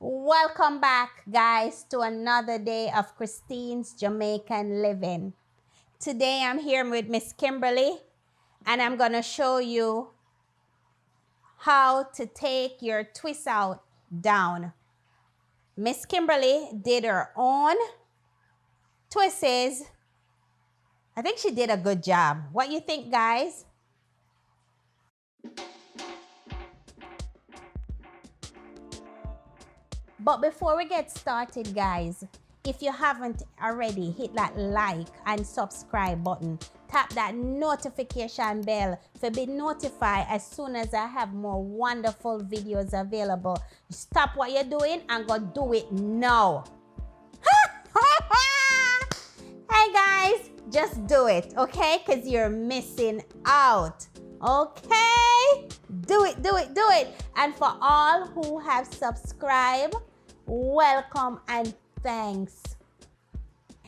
Welcome back, guys, to another day of Christine's Jamaican Living. Today I'm here with Miss Kimberly, and I'm going to show you how to take your twist out down. Miss Kimberly did her own twists. I think she did a good job. What you think, guys? But before we get started, guys, if you haven't already, hit that like and subscribe button. Tap that notification bell to be notified as soon as I have more wonderful videos available. Stop what you're doing and go do it now. Hey guys, just do it, okay? Because you're missing out. Okay? Do it, do it, do it. And for all who have subscribed, welcome and thanks.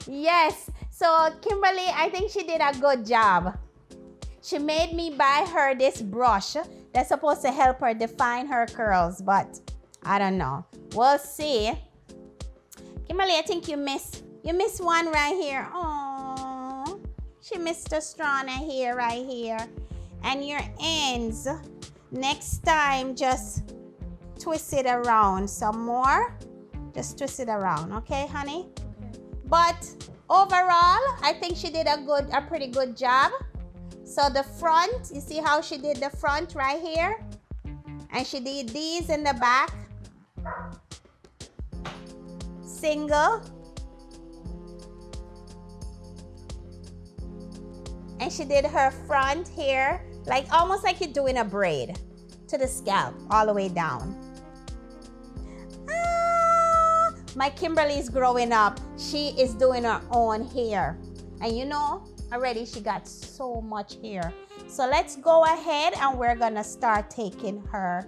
Yes, so Kimberly, I think she did a good job. She made me buy her this brush that's supposed to help her define her curls, but I don't know. We'll see. Kimberly, I think you missed one right here. Oh, she missed a strand here, right here. And your ends, next time, just twist it around some more. Just twist it around, okay, honey? Okay. But overall, I think she did a pretty good job. So the front, you see how she did the front right here? And she did these in the back. Single. And she did her front here, like almost like you're doing a braid to the scalp all the way down. My Kimberly's growing up. She is doing her own hair. And you know, already she got so much hair. So let's go ahead and we're gonna start taking her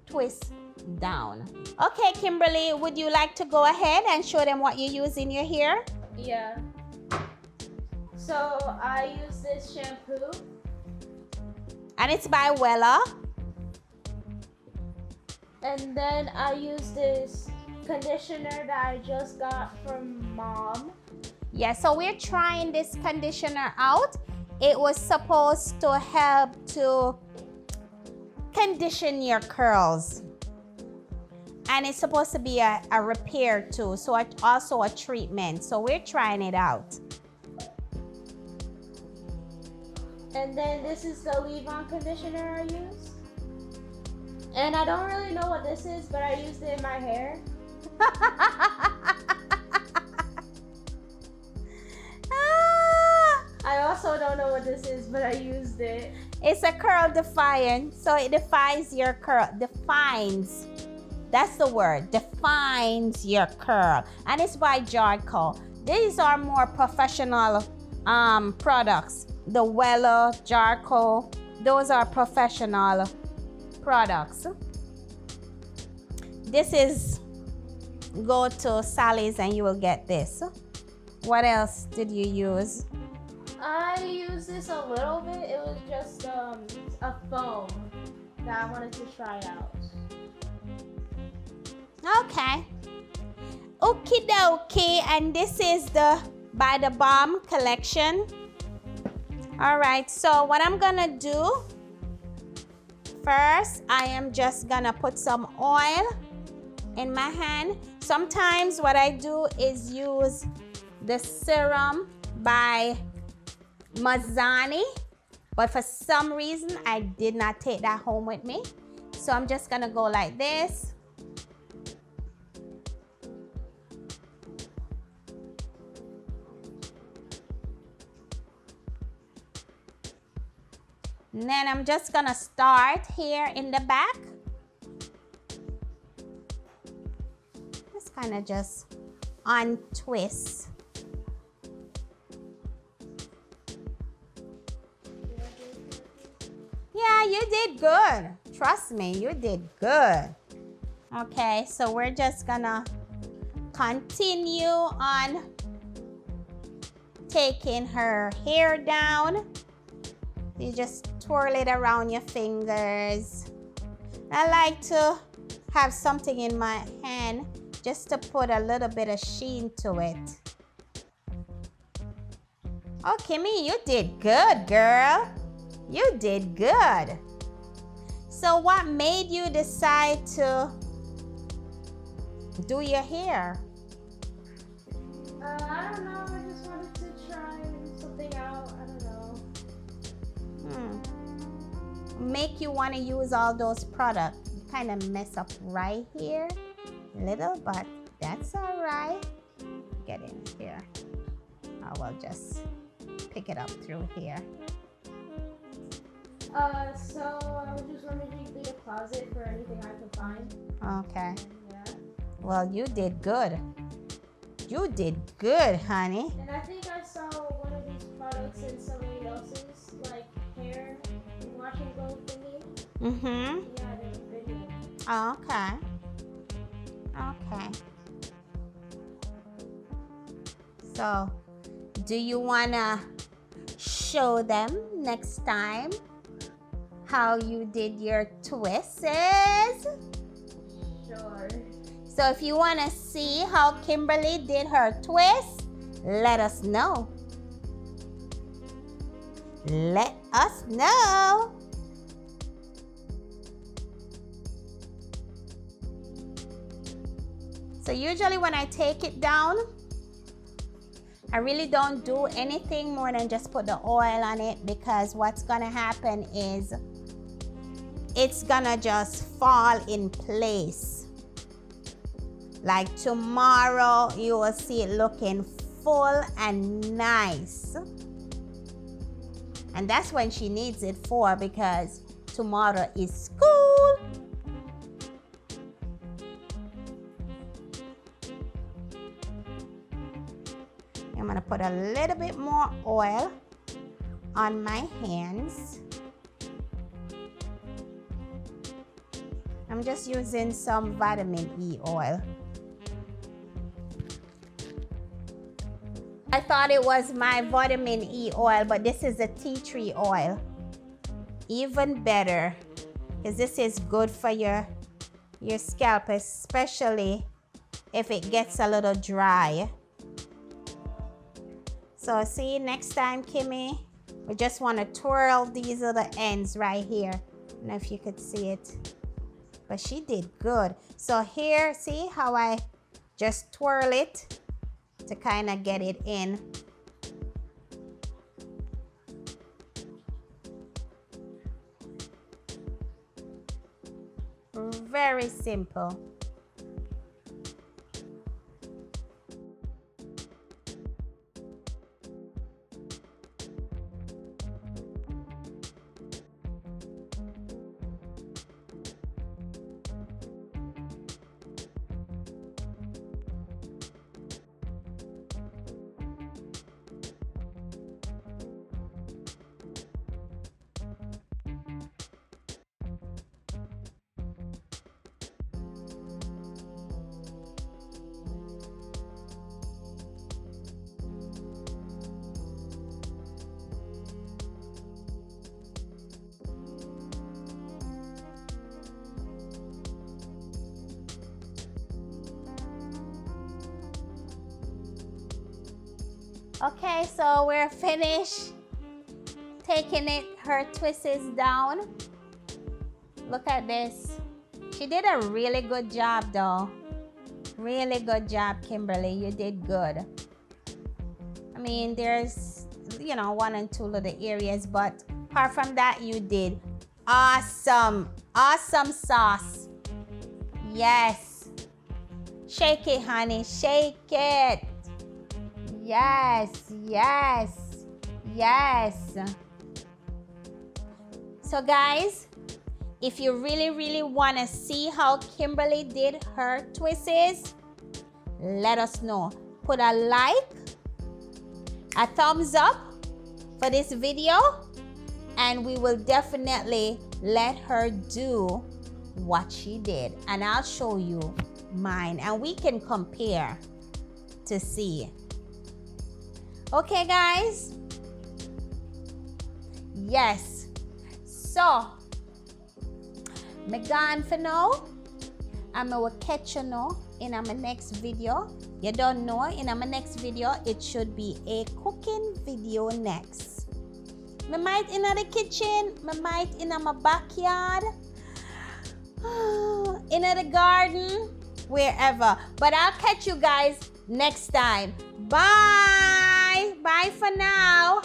twist down. Okay, Kimberly, would you like to go ahead and show them what you use in your hair? Yeah. So I use this shampoo. And it's by Wella. And then I use this conditioner that I just got from Mom. Yeah, so we're trying this conditioner out. It was supposed to help to condition your curls. And it's supposed to be a repair too, so also a treatment. So we're trying it out. And then this is the leave-on conditioner I use. And I don't really know what this is, but I used it in my hair. I also don't know what this is, but I used it. It's a curl defiant, so it defines your curl. Defines. That's the word. Defines your curl. And it's by Jarco. These are more professional products. The Wella, Jarco, those are professional products. This is, go to Sally's and you will get this. What else did you use? I used this a little bit. It was just a foam that I wanted to try out. Okay. Okie dokie. And this is the By the Balm collection. All right, so what I'm gonna do first, I am just gonna put some oil in my hand. Sometimes what I do is use the serum by Mazzani, but for some reason I did not take that home with me. So I'm just gonna go like this. And then I'm just gonna start here in the back. Kind of just untwist. Yeah, you did good. Trust me, you did good. Okay, so we're just gonna continue on taking her hair down. You just twirl it around your fingers. I like to have something in my hand just to put a little bit of sheen to it. Oh, Kimmy, you did good, girl. You did good. So what made you decide to do your hair? I don't know. I just wanted to try something out. I don't know. Make you want to use all those products. You kind of mess up right here. Little, but that's all right. Get in here. I will just pick it up through here. So I was just rummaging through the closet for anything I could find. Okay. Yeah. Well, you did good. You did good, honey. And I think I saw one of these products in somebody else's, like, hair wash and go thingy. Mm-hmm. Yeah, they were video. Okay. Okay. So, do you want to show them next time how you did your twists? Sure. So if you want to see how Kimberly did her twist, let us know. Let us know. So usually when I take it down, I really don't do anything more than just put the oil on it, because what's gonna happen is it's gonna just fall in place. Like tomorrow, you will see it looking full and nice. And that's when she needs it for, because tomorrow is school. I'm gonna put a little bit more oil on my hands. I'm just using some vitamin E oil. I thought it was my vitamin E oil, but this is a tea tree oil. Even better, because this is good for your scalp, especially if it gets a little dry. So see, next time, Kimmy, we just want to twirl these little ends right here. I don't know if you could see it, but she did good. So here, see how I just twirl it to kind of get it in. Very simple. Okay, so we're finished taking her twists down. Look at this. She did a really good job though. Really good job, Kimberly. You did good. I mean, there's, one and two little areas, but apart from that, you did awesome. Awesome sauce. Yes. Shake it, honey. Shake it. Yes, yes, yes. So guys, if you really want to see how Kimberly did her twists, let us know. Put a like, a thumbs up for this video, and we will definitely let her do what she did. And I'll show you mine, and we can compare to see. Okay, guys? Yes. So, me gone for now. and I will catch you now in my next video. You don't know, in my next video, it should be a cooking video next. I might in the kitchen, I might in my backyard, in the garden, wherever. But I'll catch you guys next time. Bye. Bye for now.